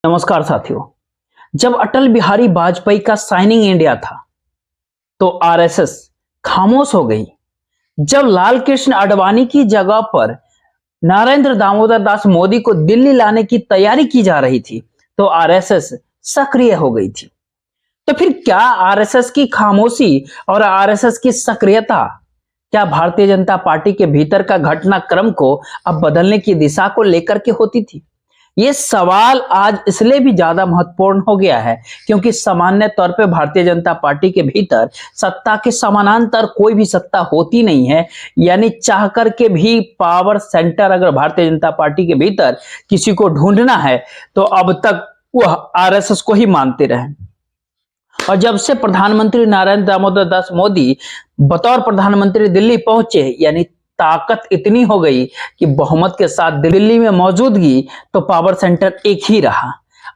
नमस्कार साथियों। जब अटल बिहारी वाजपेयी का साइनिंग इंडिया था तो आरएसएस खामोश हो गई। जब लाल कृष्ण आडवाणी की जगह पर नरेंद्र दामोदर दास मोदी को दिल्ली लाने की तैयारी की जा रही थी तो आरएसएस सक्रिय हो गई थी। तो फिर क्या आरएसएस की खामोशी और आरएसएस की सक्रियता क्या भारतीय जनता पार्टी के भीतर का घटनाक्रम को अब बदलने की दिशा को लेकर के होती थी? ये सवाल आज इसलिए भी ज्यादा महत्वपूर्ण हो गया है क्योंकि सामान्य तौर पे भारतीय जनता पार्टी के भीतर सत्ता के समानांतर कोई भी सत्ता होती नहीं है। यानी चाह कर के भी पावर सेंटर अगर भारतीय जनता पार्टी के भीतर किसी को ढूंढना है तो अब तक वह आरएसएस को ही मानते रहे। और जब से प्रधानमंत्री नरेंद्र दामोदर दास मोदी बतौर प्रधानमंत्री दिल्ली पहुंचे, यानी ताकत इतनी हो गई कि बहुमत के साथ दिल्ली में मौजूदगी तो पावर सेंटर एक ही रहा।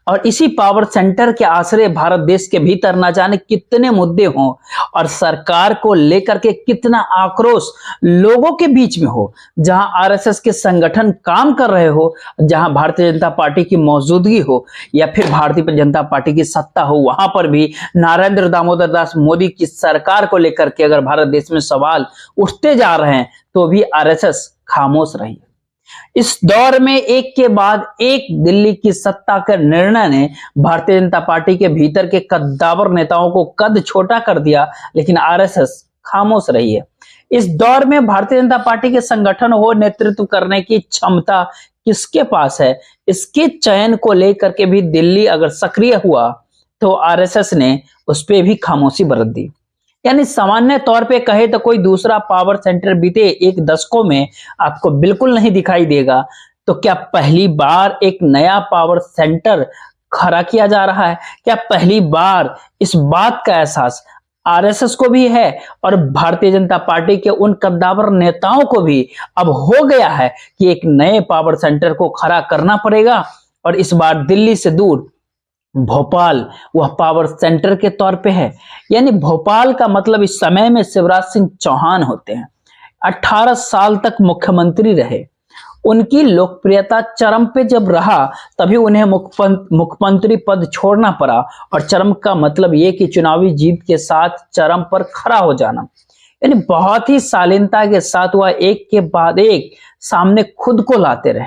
और इसी पावर सेंटर के आश्रय भारत देश के भीतर ना जाने कितने मुद्दे हों और सरकार को लेकर के कितना आक्रोश लोगों के बीच में हो, जहां आरएसएस के संगठन काम कर रहे हो, जहां भारतीय जनता पार्टी की मौजूदगी हो या फिर भारतीय जनता पार्टी की सत्ता हो, वहां पर भी नरेंद्र दामोदर दास मोदी की सरकार को लेकर के अगर भारत देश में सवाल उठते जा रहे हैं तो भी आरएसएस खामोश रही। इस दौर में एक के बाद एक दिल्ली की सत्ता के निर्णय ने भारतीय जनता पार्टी के भीतर के कद्दावर नेताओं को कद छोटा कर दिया, लेकिन आरएसएस खामोश रही है। इस दौर में भारतीय जनता पार्टी के संगठन हो नेतृत्व करने की क्षमता किसके पास है, इसके चयन को लेकर के भी दिल्ली अगर सक्रिय हुआ तो आरएसएस ने उस पर भी खामोशी बरत दी। यानी सामान्य तौर पे कहे तो कोई दूसरा पावर सेंटर बीते एक दशकों में आपको बिल्कुल नहीं दिखाई देगा, तो क्या पहली बार एक नया पावर सेंटर खड़ा किया जा रहा है? क्या पहली बार इस बात का एहसास आरएसएस को भी है और भारतीय जनता पार्टी के उन कद्दावर नेताओं को भी अब हो गया है कि एक नए पावर सेंटर को खड़ा करना पड़ेगा और इस बार दिल्ली से दूर भोपाल वह पावर सेंटर के तौर पे है। यानी भोपाल का मतलब इस समय में शिवराज सिंह चौहान होते हैं। 18 साल तक मुख्यमंत्री रहे, उनकी लोकप्रियता चरम पे जब रहा तभी उन्हें मुख्यमंत्री पद छोड़ना पड़ा। और चरम का मतलब यह कि चुनावी जीत के साथ चरम पर खड़ा हो जाना। यानी बहुत ही शालीनता के साथ वह एक के बाद एक सामने खुद को लाते रहे,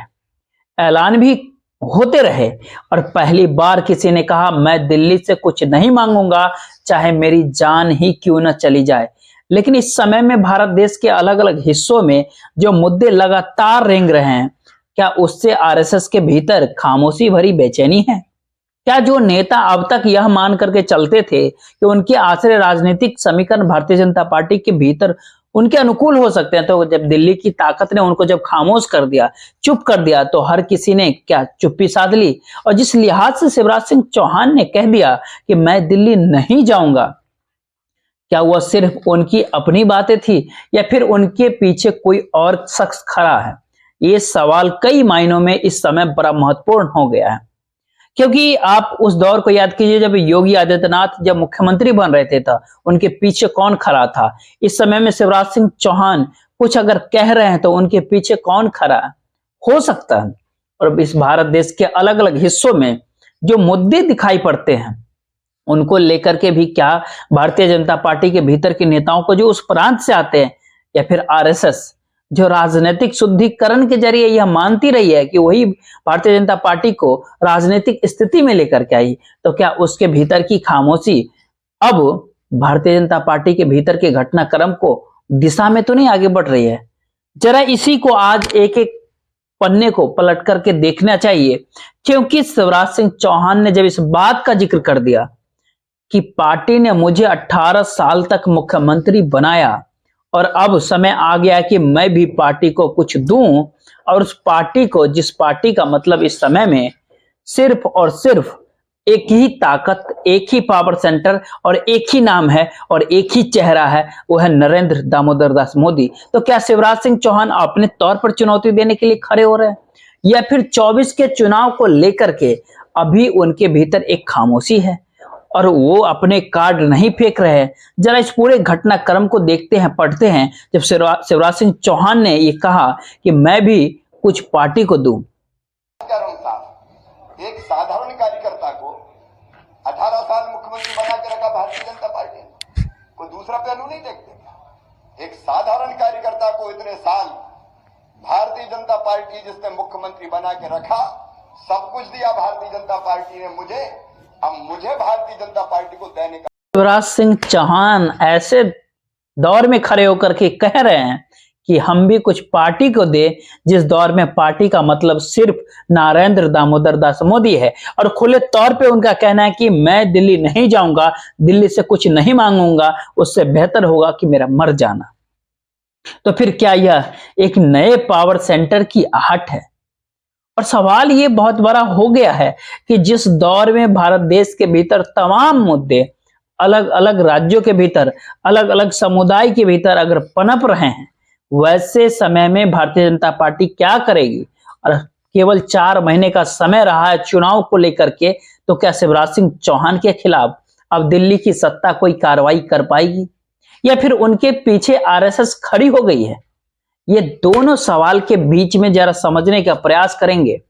ऐलान भी होते रहे। और पहली बार किसी ने कहा मैं दिल्ली से कुछ नहीं मांगूंगा चाहे मेरी जान ही क्यों न चली जाए। लेकिन इस समय में भारत देश के अलग अलग हिस्सों में जो मुद्दे लगातार रेंग रहे हैं, क्या उससे आरएसएस के भीतर खामोशी भरी बेचैनी है? क्या जो नेता अब तक यह मान करके चलते थे कि उनके आश्रय राजनीतिक समीकरण भारतीय जनता पार्टी के भीतर उनके अनुकूल हो सकते हैं, तो जब दिल्ली की ताकत ने उनको जब खामोश कर दिया, चुप कर दिया, तो हर किसी ने क्या चुप्पी साध ली। और जिस लिहाज से शिवराज सिंह चौहान ने कह दिया कि मैं दिल्ली नहीं जाऊंगा, क्या वह सिर्फ उनकी अपनी बातें थी या फिर उनके पीछे कोई और शख्स खड़ा है? ये सवाल कई मायनों में इस समय बड़ा महत्वपूर्ण हो गया है। क्योंकि आप उस दौर को याद कीजिए जब योगी आदित्यनाथ जब मुख्यमंत्री बन रहे थे तो उनके पीछे कौन खड़ा था। इस समय में शिवराज सिंह चौहान कुछ अगर कह रहे हैं तो उनके पीछे कौन खड़ा हो सकता है। और इस भारत देश के अलग अलग हिस्सों में जो मुद्दे दिखाई पड़ते हैं उनको लेकर के भी क्या भारतीय जनता पार्टी के भीतर के नेताओं को जो उस प्रांत से आते हैं या फिर आरएसएस जो राजनीतिक शुद्धिकरण के जरिए यह मानती रही है कि वही भारतीय जनता पार्टी को राजनीतिक स्थिति में लेकर के आई, तो क्या उसके भीतर की खामोशी अब भारतीय जनता पार्टी के भीतर के घटनाक्रम को दिशा में तो नहीं आगे बढ़ रही है? जरा इसी को आज एक एक पन्ने को पलट करके देखना चाहिए। क्योंकि शिवराज सिंह चौहान ने जब इस बात का जिक्र कर दिया कि पार्टी ने मुझे 18 साल तक मुख्यमंत्री बनाया और अब समय आ गया कि मैं भी पार्टी को कुछ दूं, और उस पार्टी को, जिस पार्टी का मतलब इस समय में सिर्फ और सिर्फ एक ही ताकत, एक ही पावर सेंटर और एक ही नाम है और एक ही चेहरा है, वो है नरेंद्र दामोदर दास मोदी। तो क्या शिवराज सिंह चौहान अपने तौर पर चुनौती देने के लिए खड़े हो रहे हैं या फिर 24 के चुनाव को लेकर के अभी उनके भीतर एक खामोशी है और वो अपने कार्ड नहीं फेंक रहे हैं? जरा इस पूरे घटनाक्रम को देखते हैं, पढ़ते हैं। जब शिवराज सिंह चौहान ने ये कहा कि मैं भी कुछ पार्टी को दूं, एक साधारण कार्यकर्ता को 18 साल मुख्यमंत्री बना के रखा भारतीय जनता पार्टी ने, कोई दूसरा पहलू नहीं देखते। एक साधारण कार्यकर्ता को इतने साल भारतीय जनता पार्टी जिसने मुख्यमंत्री बना के रखा, सब कुछ दिया भारतीय जनता पार्टी ने मुझे, अब मुझे भारतीय जनता पार्टी को देने का। शिवराज सिंह चौहान ऐसे दौर में खड़े होकर के कह रहे हैं कि हम भी कुछ पार्टी को दे, जिस दौर में पार्टी का मतलब सिर्फ नरेंद्र दामोदर दास मोदी है। और खुले तौर पे उनका कहना है कि मैं दिल्ली नहीं जाऊंगा, दिल्ली से कुछ नहीं मांगूंगा, उससे बेहतर होगा कि मेरा मर जाना। तो फिर क्या यह एक नए पावर सेंटर की आहट है? और सवाल ये बहुत बड़ा हो गया है कि जिस दौर में भारत देश के भीतर तमाम मुद्दे अलग अलग राज्यों के भीतर, अलग अलग समुदाय के भीतर अगर पनप रहे हैं, वैसे समय में भारतीय जनता पार्टी क्या करेगी? और केवल 4 महीने का समय रहा है चुनाव को लेकर के, तो क्या शिवराज सिंह चौहान के खिलाफ अब दिल्ली की सत्ता कोई कार्रवाई कर पाएगी, या फिर उनके पीछे आरएसएस खड़ी हो गई है? ये दोनों सवाल के बीच में जरा समझने का प्रयास करेंगे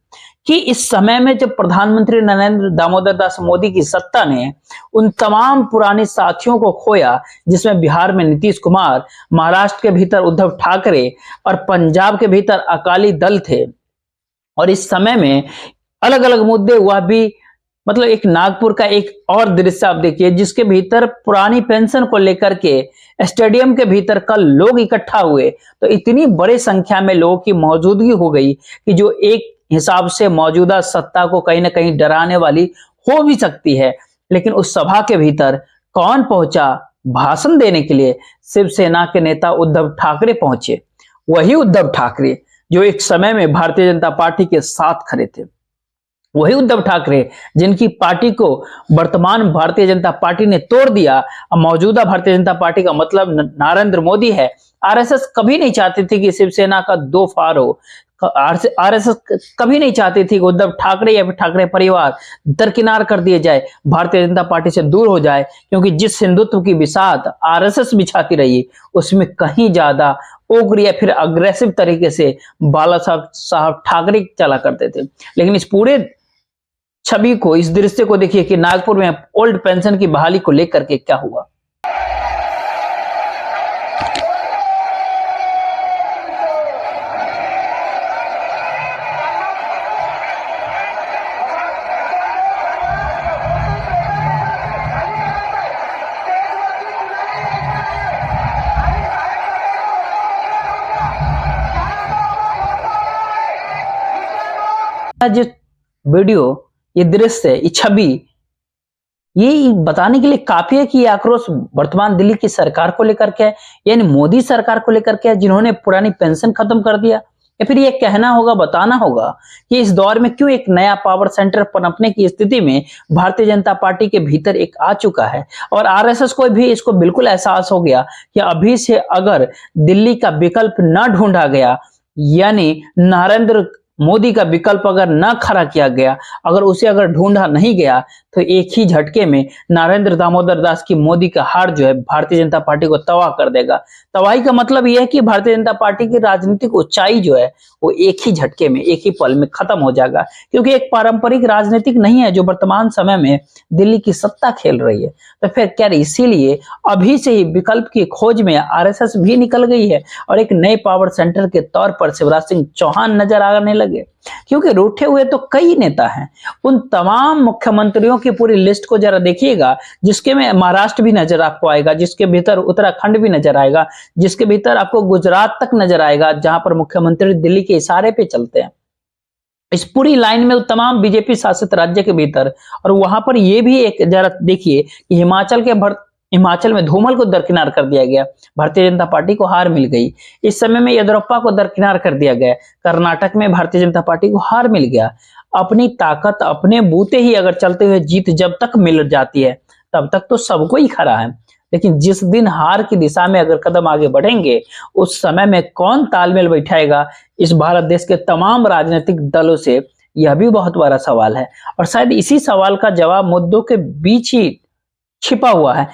कि इस समय में जब प्रधानमंत्री नरेंद्र दामोदर दास मोदी की सत्ता ने उन तमाम पुराने साथियों को खोया, जिसमें बिहार में नीतीश कुमार, महाराष्ट्र के भीतर उद्धव ठाकरे और पंजाब के भीतर अकाली दल थे, और इस समय में अलग अलग मुद्दे, वह भी मतलब एक नागपुर का एक और दृश्य आप देखिए जिसके भीतर पुरानी पेंशन को लेकर के स्टेडियम के भीतर कल लोग इकट्ठा हुए, तो इतनी बड़ी संख्या में लोगों की मौजूदगी हो गई कि जो एक हिसाब से मौजूदा सत्ता को कहीं ना कहीं डराने वाली हो भी सकती है। लेकिन उस सभा के भीतर कौन पहुंचा भाषण देने के लिए? शिवसेना के नेता उद्धव ठाकरे पहुंचे। वही उद्धव ठाकरे जो एक समय में भारतीय जनता पार्टी के साथ खड़े थे, वही उद्धव ठाकरे जिनकी पार्टी को वर्तमान भारतीय जनता पार्टी ने तोड़ दिया। अब मौजूदा भारतीय जनता पार्टी का मतलब नरेंद्र मोदी है। आरएसएस कभी नहीं चाहती थी कि शिवसेना का 2 फाड़ हो। आरएसएस कभी नहीं चाहती थी कि उद्धव ठाकरे या फिर ठाकरे परिवार दरकिनार कर दिए जाए, भारतीय जनता पार्टी से दूर हो जाए, क्योंकि जिस हिंदुत्व की बिसात आरएसएस बिछाती रही, उसमें कहीं ज्यादा उग्र या फिर अग्रेसिव तरीके से बाला साहब ठाकरे चला करते थे। लेकिन इस पूरे छवि को, इस दृश्य को देखिए कि नागपुर में ओल्ड पेंशन की बहाली को लेकर के क्या हुआ। जो वीडियो, ये दृश्य, ये छवि, ये बताने के लिए काफी है कि ये आक्रोश वर्तमान दिल्ली की सरकार को लेकर के है, यानी मोदी सरकार को लेकर के है, जिन्होंने पुरानी पेंशन खत्म कर दिया। या फिर ये कहना होगा, बताना होगा कि इस दौर में क्यों एक नया पावर सेंटर पनपने की स्थिति में भारतीय जनता पार्टी के भीतर एक आ चुका है। और आरएसएस को भी इसको बिल्कुल एहसास हो गया कि अभी से अगर दिल्ली का विकल्प न ढूंढा गया, यानी नरेंद्र मोदी का विकल्प अगर न खड़ा किया गया, अगर उसे अगर ढूंढा नहीं गया, तो एक ही झटके में नरेंद्र दामोदर दास की मोदी का हार जो है भारतीय जनता पार्टी को तबाह कर देगा। तबाही का मतलब यह है कि भारतीय जनता पार्टी की राजनीतिक ऊंचाई जो है वो एक ही झटके में, एक ही पल में खत्म हो जाएगा, क्योंकि एक पारंपरिक राजनीतिक नहीं है जो वर्तमान समय में दिल्ली की सत्ता खेल रही है। तो फिर क्या इसीलिए अभी से ही विकल्प की खोज में आरएसएस भी निकल गई है और एक नए पावर सेंटर के तौर पर शिवराज सिंह चौहान नजर आने लगे, क्योंकि रूठे हुए तो कई नेता हैं। उन तमाम मुख्यमंत्रियों की पूरी लिस्ट को जरा देखिएगा, जिसके में महाराष्ट्र भी नजर आपको आएगा, जिसके भीतर उत्तराखंड भी नजर आएगा, जिसके भीतर आपको गुजरात तक नजर आएगा, जहां पर मुख्यमंत्री दिल्ली के इशारे पे चलते हैं। इस पूरी लाइन में तमाम बीजेपी शासित राज्य के भीतर, और वहां पर यह भी एक जरा देखिए कि हिमाचल में धूमल को दरकिनार कर दिया गया, भारतीय जनता पार्टी को हार मिल गई। इस समय में येदियुरप्पा को दरकिनार कर दिया गया, कर्नाटक में भारतीय जनता पार्टी को हार मिल गया। अपनी ताकत अपने बूते ही अगर चलते हुए जीत जब तक मिल जाती है, तब तक तो सबको ही खरा है। लेकिन जिस दिन हार की दिशा में अगर कदम आगे बढ़ेंगे, उस समय में कौन तालमेल बैठाएगा इस भारत देश के तमाम राजनीतिक दलों से, यह भी बहुत बड़ा सवाल है। और शायद इसी सवाल का जवाब मुद्दों के बीच ही छिपा हुआ है।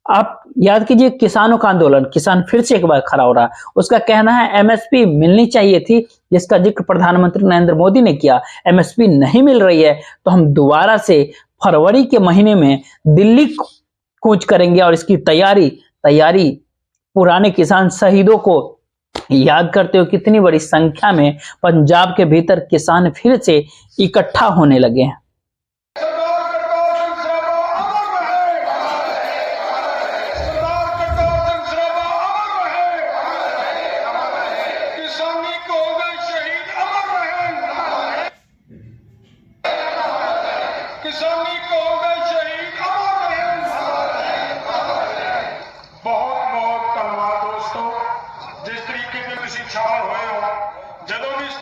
आप याद कीजिए किसानों का आंदोलन, किसान फिर से एक बार खड़ा हो रहा। उसका कहना है एमएसपी मिलनी चाहिए थी, जिसका जिक्र प्रधानमंत्री नरेंद्र मोदी ने किया। एमएसपी नहीं मिल रही है तो हम दोबारा से फरवरी के महीने में दिल्ली कूच करेंगे और इसकी तैयारी तैयारी पुराने किसान शहीदों को याद करते हुए कितनी बड़ी संख्या में पंजाब के भीतर किसान फिर से इकट्ठा होने लगे हैं।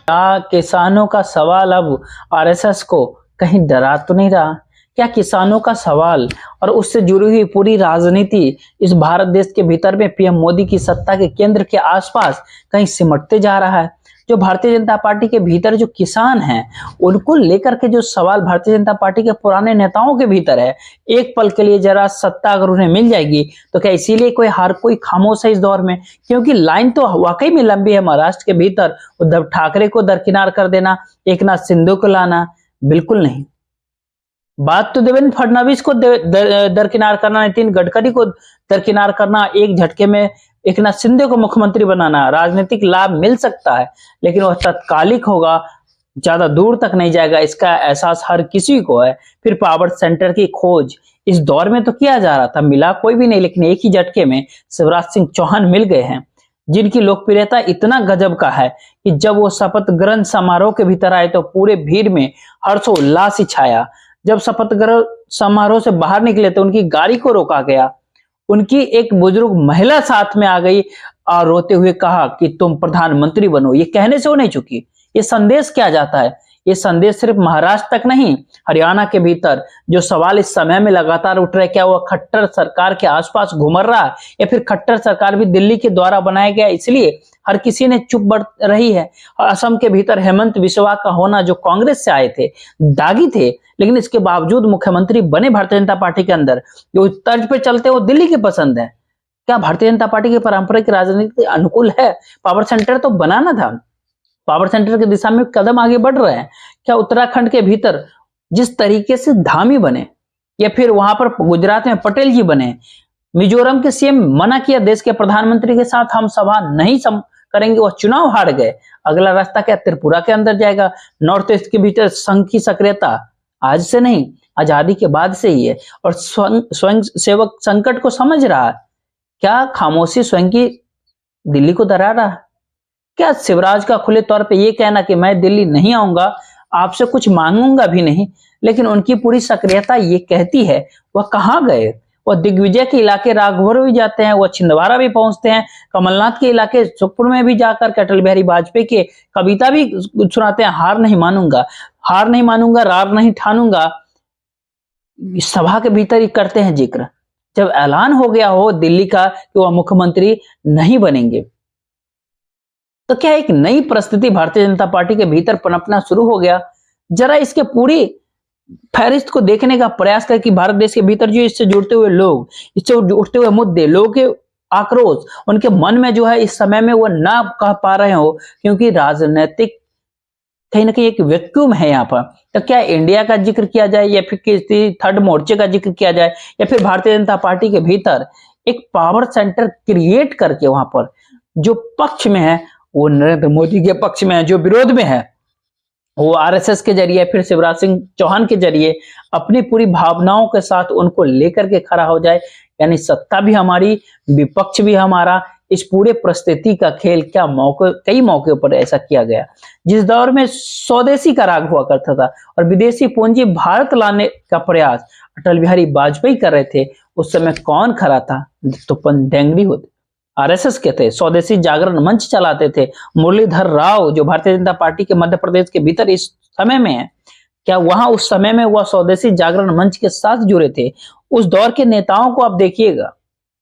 क्या किसानों का सवाल अब आरएसएस को कहीं डरा तो नहीं रहा? क्या किसानों का सवाल और उससे जुड़ी हुई पूरी राजनीति इस भारत देश के भीतर में पीएम मोदी की सत्ता के केंद्र के आसपास कहीं सिमटते जा रहा है? जो भारतीय जनता पार्टी के भीतर जो किसान हैं उनको लेकर के जो सवाल भारतीय जनता पार्टी के पुराने नेताओं के भीतर है, एक पल के लिए जरा सत्ता अगर उन्हें मिल जाएगी तो क्या इसीलिए कोई खामोश है इस दौर में? क्योंकि लाइन तो वाकई में लंबी है। महाराष्ट्र के भीतर उद्धव ठाकरे को दरकिनार कर देना, एकनाथ शिंदे को लाना, बिल्कुल नहीं। बात तो देवेंद्र फडणवीस को दरकिनार करना, नितिन गडकरी को दरकिनार करना, एक झटके में एकनाथ शिंदे को मुख्यमंत्री बनाना, राजनीतिक लाभ मिल सकता है लेकिन वह तत्कालिक होगा, ज्यादा दूर तक नहीं जाएगा, इसका एहसास हर किसी को है। फिर पावर सेंटर की खोज इस दौर में तो किया जा रहा था, मिला कोई भी नहीं, लेकिन एक ही झटके में शिवराज सिंह चौहान मिल गए हैं, जिनकी लोकप्रियता इतना गजब का है कि जब वो शपथ ग्रहण समारोह के भीतर आए तो पूरे भीड़ में हर्षोल्लास ही छाया। जब शपथ ग्रहण समारोह से बाहर निकले तो उनकी गाड़ी को रोका गया, उनकी एक बुजुर्ग महिला साथ में आ गई और रोते हुए कहा कि तुम प्रधानमंत्री बनो। ये कहने से वो नहीं चुकी। ये संदेश क्या जाता है? ये संदेश सिर्फ महाराष्ट्र तक नहीं, हरियाणा के भीतर जो सवाल इस समय में लगातार उठ रहे, क्या वो खट्टर सरकार के आसपास घूमर रहा या फिर खट्टर सरकार भी दिल्ली के द्वारा बनाया गया इसलिए हर किसी ने चुप बढ़ रही है? असम के भीतर हेमंत बिस्वा का होना, जो कांग्रेस से आए थे, दागी थे, लेकिन इसके बावजूद मुख्यमंत्री बने भारतीय जनता पार्टी के अंदर, जो तर्ज पे चलते वो दिल्ली की पसंद है। क्या भारतीय जनता पार्टी की पारंपरिक राजनीति के अनुकूल है? पावर सेंटर तो बनाना था, पावर सेंटर की दिशा में कदम आगे बढ़ रहे हैं। क्या उत्तराखंड के भीतर जिस तरीके से धामी बने या फिर वहां पर गुजरात में पटेल जी बने, मिजोरम के सीएम मना किया देश के प्रधानमंत्री के साथ हम सभा नहीं करेंगे, वह चुनाव हार गए, अगला रास्ता क्या त्रिपुरा के अंदर जाएगा? नॉर्थ ईस्ट के भीतर संघ की सक्रियता आज से नहीं, आजादी के बाद से ही है और स्वयं सेवक संकट को समझ रहा है। क्या खामोशी स्वयं की दिल्ली को डरा रहा है? क्या शिवराज का खुले तौर पे ये कहना कि मैं दिल्ली नहीं आऊंगा, आपसे कुछ मांगूंगा भी नहीं, लेकिन उनकी पूरी सक्रियता ये कहती है वह कहां गए? वह दिग्विजय के इलाके राघवर भी जाते हैं, वह छिंदवाड़ा भी पहुंचते हैं, कमलनाथ के इलाके सुखपुर में भी जाकर अटल बिहारी वाजपेयी के कविता भी सुनाते हैं, हार नहीं मानूंगा, हार नहीं मानूंगा, रार नहीं ठानूंगा। सभा के भीतर ही करते हैं जिक्र, जब ऐलान हो गया हो दिल्ली का कि वह मुख्यमंत्री नहीं बनेंगे तो क्या एक नई परिस्थिति भारतीय जनता पार्टी के भीतर पनपना शुरू हो गया? जरा इसके पूरी फहरिस्त को देखने का प्रयास करें कि भारत देश के भीतर जो इससे जुड़ते हुए लोग, इससे जुड़ते हुए मुद्दे, लोगों के आक्रोश, उनके मन में जो है इस समय में वो ना कह पा रहे हो क्योंकि राजनीतिक कहीं ना कहीं एक वैक्यूम है यहाँ पर। तो क्या इंडिया का जिक्र किया जाए या फिर किसी थर्ड मोर्चे का जिक्र किया जाए या फिर भारतीय जनता पार्टी के भीतर एक पावर सेंटर क्रिएट करके वहां पर जो पक्ष में है वो नरेंद्र मोदी के पक्ष में है, जो विरोध में है वो आरएसएस के जरिए, फिर शिवराज सिंह चौहान के जरिए अपनी पूरी भावनाओं के साथ उनको लेकर के खड़ा हो जाए, यानी सत्ता भी हमारी, विपक्ष भी हमारा। इस पूरे परिस्थिति का खेल क्या कई मौके पर ऐसा किया गया। जिस दौर में स्वदेशी का राग हुआ करता था और विदेशी पूंजी भारत लाने का प्रयास अटल बिहारी वाजपेयी कर रहे थे, उस समय कौन खड़ा था? तो डेंगरी होते, आरएसएस के थे, स्वदेशी जागरण मंच चलाते थे, मुरलीधर राव जो भारतीय जनता पार्टी के मध्य प्रदेश के भीतर इस समय में है, क्या वहां उस समय में वह स्वदेशी जागरण मंच के साथ जुड़े थे? उस दौर के नेताओं को आप देखिएगा,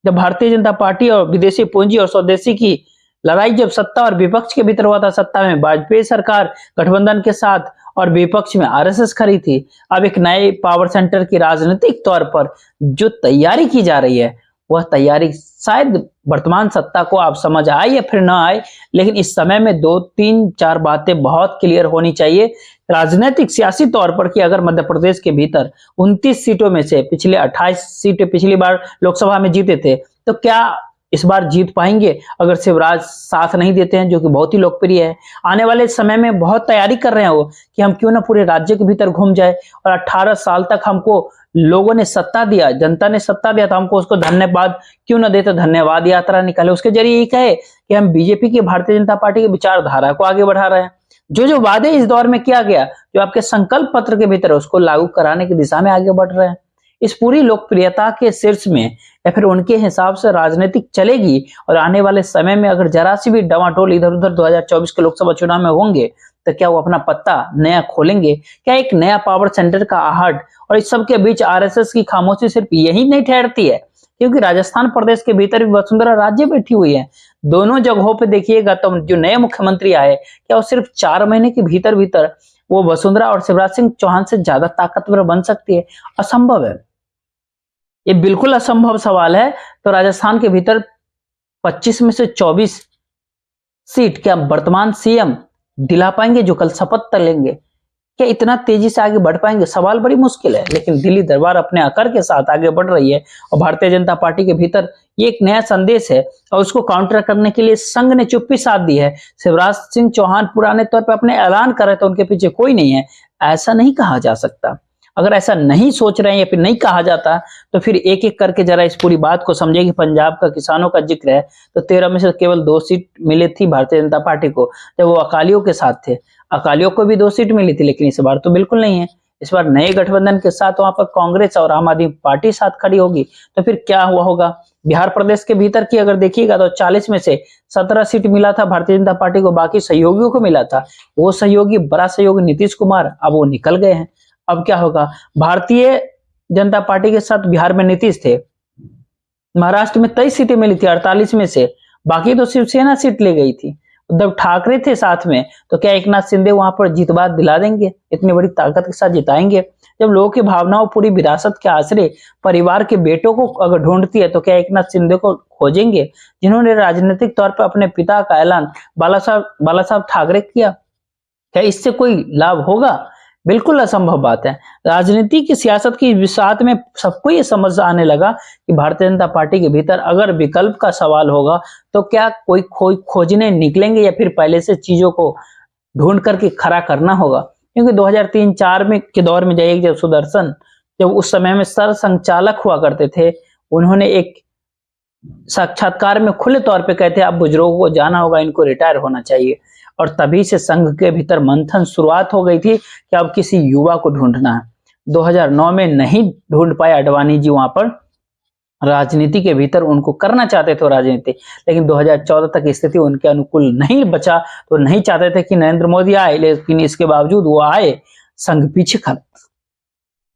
जब भारतीय जनता पार्टी और विदेशी पूंजी और स्वदेशी की लड़ाई जब सत्ता और विपक्ष के भीतर हुआ था, सत्ता में वाजपेयी सरकार गठबंधन के साथ और विपक्ष में आरएसएस खड़ी थी। अब एक नए पावर सेंटर की राजनीतिक तौर पर जो तैयारी की जा रही है वह तैयारी शायद वर्तमान सत्ता को आप समझ आए या फिर ना आए, लेकिन इस समय में 2-3-4 बातें बहुत क्लियर होनी चाहिए राजनीतिक सियासी तौर पर कि अगर मध्य प्रदेश के भीतर 29 सीटों में से पिछले 28 सीटें पिछली बार लोकसभा में जीते थे, तो क्या इस बार जीत पाएंगे अगर शिवराज साथ नहीं देते हैं, जो कि बहुत ही लोकप्रिय है। आने वाले समय में बहुत तैयारी कर रहे हैं वो कि हम क्यों ना पूरे राज्य के भीतर घूम जाए, और 18 साल तक हमको लोगों ने सत्ता दिया, जनता ने सत्ता दिया, तो हमको उसको धन्यवाद क्यों ना देते, धन्यवाद यात्रा निकाले, उसके जरिए ये कहे कि हम बीजेपी की, भारतीय जनता पार्टी की विचारधारा को आगे बढ़ा रहे हैं। जो वादे इस दौर में किया गया, जो आपके संकल्प पत्र के भीतर है, उसको लागू कराने की दिशा में आगे बढ़ रहे हैं। इस पूरी लोकप्रियता के शीर्ष में या फिर उनके हिसाब से राजनीतिक चलेगी, और आने वाले समय में अगर जरा सी भी डवाटोल इधर उधर 2024 के लोकसभा चुनाव में होंगे, तो क्या वो अपना पत्ता नया खोलेंगे? क्या एक नया पावर सेंटर का आहट? और इस सब के बीच आरएसएस की खामोशी सिर्फ यही नहीं ठहरती है, क्योंकि राजस्थान प्रदेश के भीतर भी वसुंधरा राजे बैठी हुई है। दोनों जगहों पे देखिएगा तो जो नए मुख्यमंत्री आए, क्या वो सिर्फ 4 महीने के भीतर भीतर वो वसुंधरा और शिवराज सिंह चौहान से ज्यादा ताकतवर बन सकती है? असंभव है, ये बिल्कुल असंभव सवाल है। तो राजस्थान के भीतर 25 में से 24 सीट क्या वर्तमान सीएम दिला पाएंगे जो कल शपथ लेंगे? क्या इतना तेजी से आगे बढ़ पाएंगे? सवाल बड़ी मुश्किल है, लेकिन दिल्ली दरबार अपने आकर के साथ आगे बढ़ रही है, और भारतीय जनता पार्टी के भीतर ये एक नया संदेश है, और उसको काउंटर करने के लिए संघ ने चुप्पी साध दी है। शिवराज सिंह चौहान पुराने तौर पर अपने ऐलान कर रहे थे, उनके पीछे कोई नहीं है, ऐसा नहीं कहा जा सकता। अगर ऐसा नहीं सोच रहे हैं या फिर नहीं कहा जाता, तो फिर एक एक करके जरा इस पूरी बात को समझे कि पंजाब का किसानों का जिक्र है, तो 13 में से केवल 2 सीट मिली थी भारतीय जनता पार्टी को, जब वो अकालियों के साथ थे। अकालियों को भी 2 सीट मिली थी, लेकिन इस बार तो बिल्कुल नहीं है। इस बार नए गठबंधन के साथ वहां पर कांग्रेस और आम आदमी पार्टी साथ खड़ी होगी, तो फिर क्या हुआ होगा? बिहार प्रदेश के भीतर की अगर देखिएगा तो 40 में से 17 सीट मिला था भारतीय जनता पार्टी को, बाकी सहयोगियों को मिला था। वो सहयोगी, बड़ा सहयोगी नीतीश कुमार, अब वो निकल गए हैं। अब क्या होगा? भारतीय जनता पार्टी के साथ बिहार में नीतीश थे, महाराष्ट्र में 23 सीटें मिली थी 48 में से, बाकी तो शिवसेना सीट ले गई थी। उद्धव ठाकरे थे साथ में, तो क्या एकनाथ शिंदे वहां पर जीतबाद दिला देंगे? इतनी बड़ी ताकत के साथ जिताएंगे? जब लोगों की भावनाओं पूरी विरासत के आश्रय परिवार के बेटों को अगर ढूंढती है, तो क्या एकनाथ शिंदे को खोजेंगे, जिन्होंने राजनीतिक तौर पर अपने पिता का ऐलान बाला साहब ठाकरे किया? क्या इससे कोई लाभ होगा? बिल्कुल असंभव बात है। राजनीति की, सियासत की विसात में सबको ये समझ आने लगा कि भारतीय जनता पार्टी के भीतर अगर विकल्प का सवाल होगा, तो क्या कोई खोजने निकलेंगे, या फिर पहले से चीजों को ढूंढ करके खड़ा करना होगा? क्योंकि 2003-4 में के दौर में जाइए, जब सुदर्शन, जब उस समय में सर संचालक हुआ करते थे, उन्होंने एक साक्षात्कार में खुले तौर पे कहते हैं अब बुजुर्गों को जाना होगा, इनको रिटायर होना चाहिए। और तभी से संघ के भीतर मंथन शुरुआत हो गई थी कि अब किसी युवा को ढूंढना है। 2009 में नहीं ढूंढ पाए अडवाणी जी वहां पर राजनीति के भीतर, उनको करना चाहते थे राजनीति, लेकिन 2014 तक स्थिति उनके अनुकूल नहीं बचा, तो नहीं चाहते थे कि नरेंद्र मोदी आए, लेकिन इसके बावजूद वो आए, संघ पीछे खड़ा।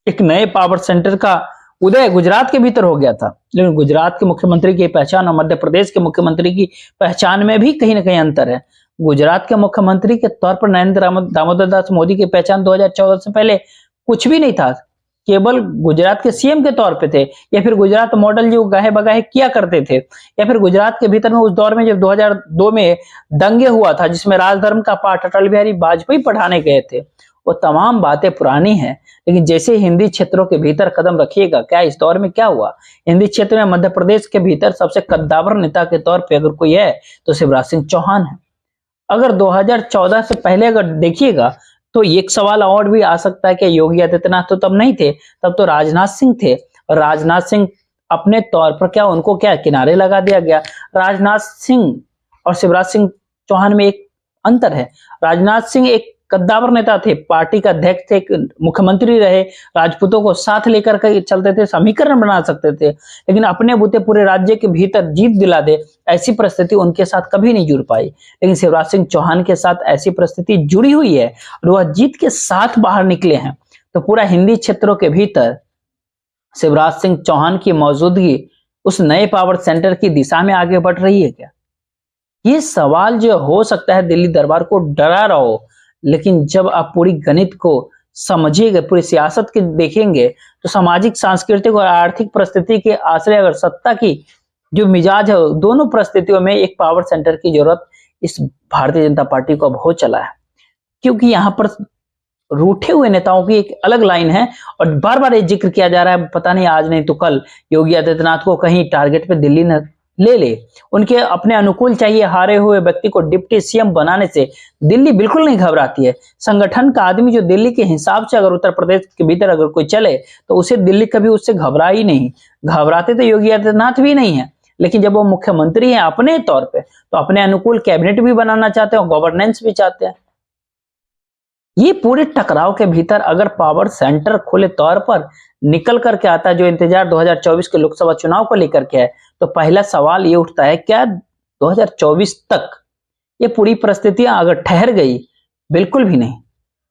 एक नए पावर सेंटर का उदय गुजरात के भीतर हो गया था, लेकिन गुजरात के मुख्यमंत्री की पहचान और मध्य प्रदेश के मुख्यमंत्री की पहचान में भी कहीं ना कहीं अंतर है। गुजरात के मुख्यमंत्री के तौर पर नरेंद्र दामोदर दास मोदी की पहचान 2014 से पहले कुछ भी नहीं था, केवल गुजरात के सीएम के तौर पे थे, या फिर गुजरात मॉडल जो गाहे बगाहे किया करते थे, या फिर गुजरात के भीतर में उस दौर में जब 2002 में दंगे हुआ था, जिसमें राजधर्म का पाठ अटल बिहारी वाजपेयी पढ़ाने गए थे, वो तमाम बातें पुरानी हैं। लेकिन जैसे हिंदी क्षेत्रों के भीतर कदम रखिएगा, क्या इस दौर में क्या हुआ? हिंदी क्षेत्र में मध्य प्रदेश के भीतर सबसे कद्दावर नेता के तौर पर अगर कोई है, तो शिवराज सिंह चौहान है। अगर 2014 से पहले अगर देखिएगा, तो एक सवाल और भी आ सकता है कि योगी आदित्यनाथ तो तब नहीं थे, तब तो राजनाथ सिंह थे, और राजनाथ सिंह अपने तौर पर क्या उनको क्या किनारे लगा दिया गया? राजनाथ सिंह और शिवराज सिंह चौहान में एक अंतर है। राजनाथ सिंह एक कद्दावर नेता थे, पार्टी का अध्यक्ष थे, मुख्यमंत्री रहे, राजपूतों को साथ लेकर के चलते थे, समीकरण बना सकते थे, लेकिन अपने बूते पूरे राज्य के भीतर जीत दिला दे, ऐसी परिस्थिति उनके साथ कभी नहीं जुड़ पाई। लेकिन शिवराज सिंह चौहान के साथ ऐसी परिस्थिति जुड़ी हुई है, और वह जीत के साथ बाहर निकले हैं। तो पूरा हिंदी क्षेत्रों के भीतर शिवराज सिंह चौहान की मौजूदगी उस नए पावर सेंटर की दिशा में आगे बढ़ रही है क्या? ये सवाल जो हो सकता है दिल्ली दरबार को डरा रहा हो, लेकिन जब आप पूरी गणित को समझिएगा, पूरी सियासत के देखेंगे तो सामाजिक, सांस्कृतिक और आर्थिक परिस्थिति के आश्रय अगर सत्ता की जो मिजाज है, दोनों परिस्थितियों में एक पावर सेंटर की जरूरत इस भारतीय जनता पार्टी को अब हो चला है। क्योंकि यहाँ पर रूठे हुए नेताओं की एक अलग लाइन है और बार बार ये जिक्र किया जा रहा है, पता नहीं आज नहीं तो कल योगी आदित्यनाथ को कहीं टारगेट पे दिल्ली न ले ले। उनके अपने अनुकूल चाहिए हारे हुए व्यक्ति को डिप्टी सीएम बनाने से दिल्ली बिल्कुल नहीं घबराती है। संगठन का आदमी जो दिल्ली के हिसाब से अगर उत्तर प्रदेश के भीतर अगर कोई चले तो उसे दिल्ली कभी उससे घबरा ही नहीं। घबराते तो योगी आदित्यनाथ भी नहीं है, लेकिन जब वो मुख्यमंत्री हैं अपने तौर पे तो अपने अनुकूल कैबिनेट भी बनाना चाहते हैं और गवर्नेंस भी चाहते हैं। ये पूरे टकराव के भीतर अगर पावर सेंटर खुले तौर पर निकल करके आता है, जो इंतजार 2024 के लोकसभा चुनाव को लेकर के है, तो पहला सवाल ये उठता है क्या 2024 तक ये पूरी परिस्थितियां अगर ठहर गई? बिल्कुल भी नहीं।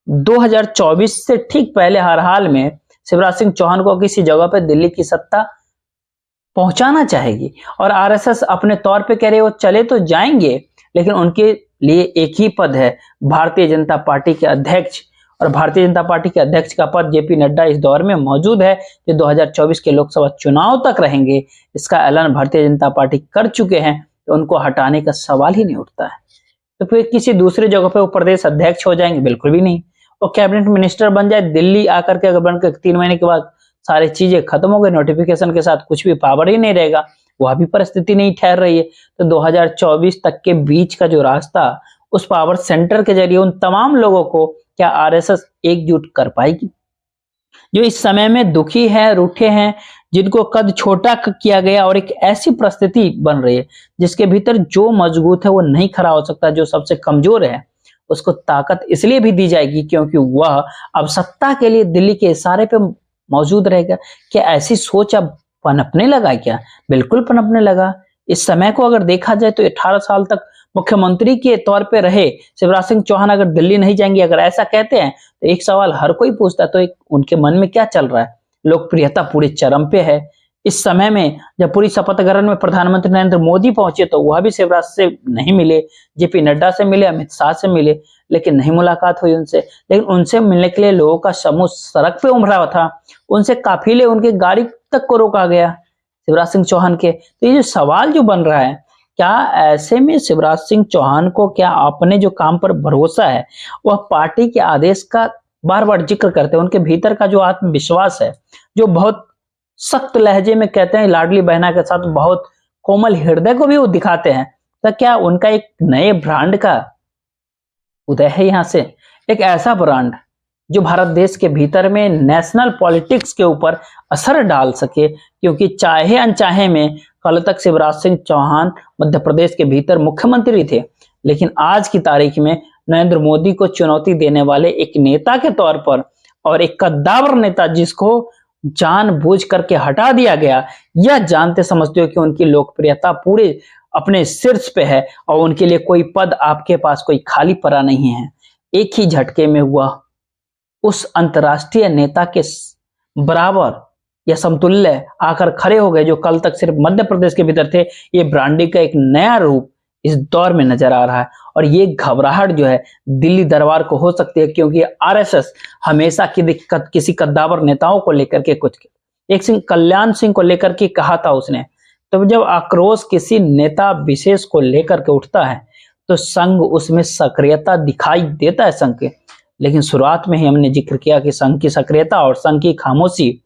2024 से ठीक पहले हर हाल में शिवराज सिंह चौहान को किसी जगह पर दिल्ली की सत्ता पहुंचाना चाहेगी और आरएसएस अपने तौर पे कह रहे वो चले तो जाएंगे, लेकिन उनके लिए एक ही पद है, भारतीय जनता पार्टी के अध्यक्ष। और भारतीय जनता पार्टी के अध्यक्ष का पद जेपी नड्डा इस दौर में मौजूद है जो 2024 के लोकसभा चुनाव तक रहेंगे। इसका ऐलान भारतीय जनता पार्टी कर चुके हैं, तो उनको हटाने का सवाल ही नहीं उठता है। तो फिर किसी दूसरी जगह पे वो प्रदेश अध्यक्ष हो जाएंगे? बिल्कुल भी नहीं। वो कैबिनेट मिनिस्टर बन जाए दिल्ली आकर के, अगर बनकर 3 महीने के बाद सारी चीजें खत्म हो गई, नोटिफिकेशन के साथ कुछ भी पावर ही नहीं रहेगा, वह भी परिस्थिति नहीं ठहर रही है। तो 2024 तक के बीच का जो रास्ता, उस पावर सेंटर के जरिए उन तमाम लोगों को क्या आरएसएस एकजुट कर पाएगी जो इस समय में दुखी है, रूठे हैं, जिनको कद छोटा किया गया और एक ऐसी परिस्थिति बन रही है जिसके भीतर जो मजबूत है वो नहीं खड़ा हो सकता, जो सबसे कमजोर है उसको ताकत इसलिए भी दी जाएगी क्योंकि वह अब सत्ता के लिए दिल्ली के इशारे पे मौजूद रहेगा। क्या ऐसी सोच अब पनपने लगा? क्या बिल्कुल पनपने लगा। इस समय को अगर देखा जाए तो 18 साल तक मुख्यमंत्री के तौर पे रहे शिवराज सिंह चौहान अगर दिल्ली नहीं जाएंगे, अगर ऐसा कहते हैं तो एक सवाल हर कोई पूछता है, तो एक उनके मन में क्या चल रहा है? लोकप्रियता पूरी चरम पे है। इस समय में जब पूरी शपथ ग्रहण में प्रधानमंत्री नरेंद्र मोदी पहुंचे तो वह भी शिवराज से नहीं मिले, जेपी नड्डा से मिले, अमित शाह से मिले, लेकिन नहीं मुलाकात हुई उनसे। लेकिन उनसे मिलने के लिए लोगों का समूह सड़क पे उमड़ा हुआ था, उनसे काफिले उनके गाड़ी तक को रोका गया शिवराज सिंह चौहान के। तो ये जो सवाल जो बन रहा है, क्या ऐसे में शिवराज सिंह चौहान को क्या अपने जो काम पर भरोसा है, वह पार्टी के आदेश का बार बार जिक्र करते हैं, उनके भीतर का जो आत्मविश्वास है, जो बहुत सख्त लहजे में कहते हैं लाडली बहना के साथ बहुत कोमल हृदय को भी वो दिखाते हैं, तो क्या उनका एक नए ब्रांड का उदय है यहाँ से? एक ऐसा ब्रांड जो भारत देश के भीतर में नेशनल पॉलिटिक्स के ऊपर असर डाल सके, क्योंकि चाहे अनचाहे में कल तक शिवराज सिंह चौहान मध्य प्रदेश के भीतर मुख्यमंत्री थे, लेकिन आज की तारीख में नरेंद्र मोदी को चुनौती देने वाले एक नेता के तौर पर और एक कद्दावर नेता जिसको जानबूझ करके हटा दिया गया, यह जानते समझते हो कि उनकी लोकप्रियता पूरे अपने शीर्ष पे है और उनके लिए कोई पद आपके पास कोई खाली पड़ा नहीं है। एक ही झटके में हुआ उस अंतर्राष्ट्रीय नेता के बराबर या समतुल्य आकर खड़े हो गए जो कल तक सिर्फ मध्य प्रदेश के भीतर थे। ये ब्रांडिंग का एक नया रूप इस दौर में नजर आ रहा है और ये घबराहट जो है दिल्ली दरबार को हो सकती है, क्योंकि आरएसएस हमेशा की दिक्कत किसी कद्दावर नेताओं को लेकर के कुछ एक सिंह कल्याण सिंह को लेकर के कहा था उसने, तो जब आक्रोश किसी नेता विशेष को लेकर के उठता है तो संघ उसमें सक्रियता दिखाई देता है संघ के। लेकिन शुरुआत में ही हमने जिक्र किया कि संघ की सक्रियता और संघ की खामोशी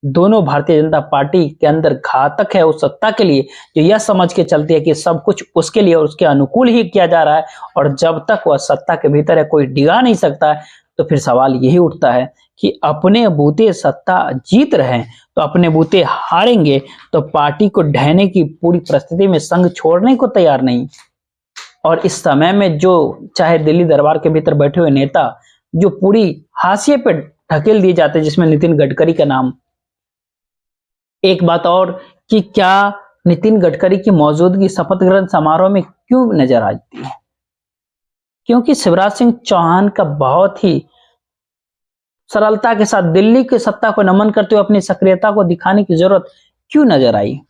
दोनों भारतीय जनता पार्टी के अंदर घातक है उस सत्ता के लिए जो यह समझ के चलती है कि सब कुछ उसके लिए और उसके अनुकूल ही किया जा रहा है, और जब तक वह सत्ता के भीतर है कोई डिगा नहीं सकता है। तो फिर सवाल यही उठता है कि अपने बूते सत्ता जीत रहे हैं तो अपने बूते हारेंगे, तो पार्टी को ढहने की पूरी परिस्थिति में संघ छोड़ने को तैयार नहीं। और इस समय में जो चाहे दिल्ली दरबार के भीतर बैठे हुए नेता जो पूरी हाशिए पे ढकेल दिए जाते हैं, जिसमें नितिन गडकरी का नाम। एक बात और कि क्या नितिन गडकरी की मौजूदगी शपथ ग्रहण समारोह में क्यों नजर आती है? क्योंकि शिवराज सिंह चौहान का बहुत ही सरलता के साथ दिल्ली की सत्ता को नमन करते हुए अपनी सक्रियता को दिखाने की जरूरत क्यों नजर आई?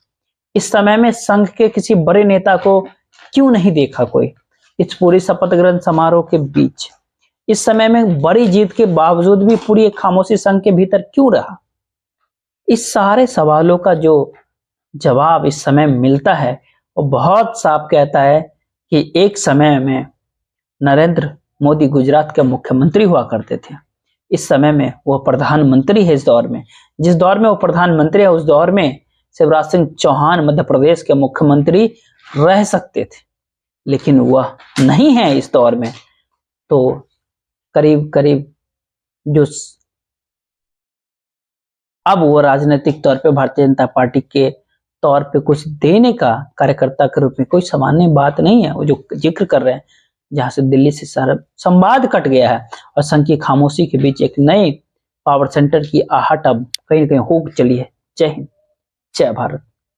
इस समय में संघ के किसी बड़े नेता को क्यों नहीं देखा कोई इस पूरी शपथ ग्रहण समारोह के बीच? इस समय में बड़ी जीत के बावजूद भी पूरी एक खामोशी संघ के भीतर क्यों रहा? इस सारे सवालों का जो जवाब इस समय मिलता है वो बहुत साफ कहता है कि एक समय में नरेंद्र मोदी गुजरात के मुख्यमंत्री हुआ करते थे। इस समय में वो प्रधानमंत्री है। इस दौर में, जिस दौर में वो प्रधानमंत्री है, उस दौर में शिवराज सिंह चौहान मध्य प्रदेश के मुख्यमंत्री रह सकते थे, लेकिन वह नहीं है इस दौर में। तो करीब करीब जो अब वो राजनीतिक तौर पे भारतीय जनता पार्टी के तौर पे कुछ देने का कार्यकर्ता के रूप में कोई सामान्य बात नहीं है। वो जो जिक्र कर रहे हैं, जहां से दिल्ली से सारा संवाद कट गया है और संघ की खामोशी के बीच एक नए पावर सेंटर की आहट अब कहीं ना कहीं हो चली है। जय हिंद, जय भारत।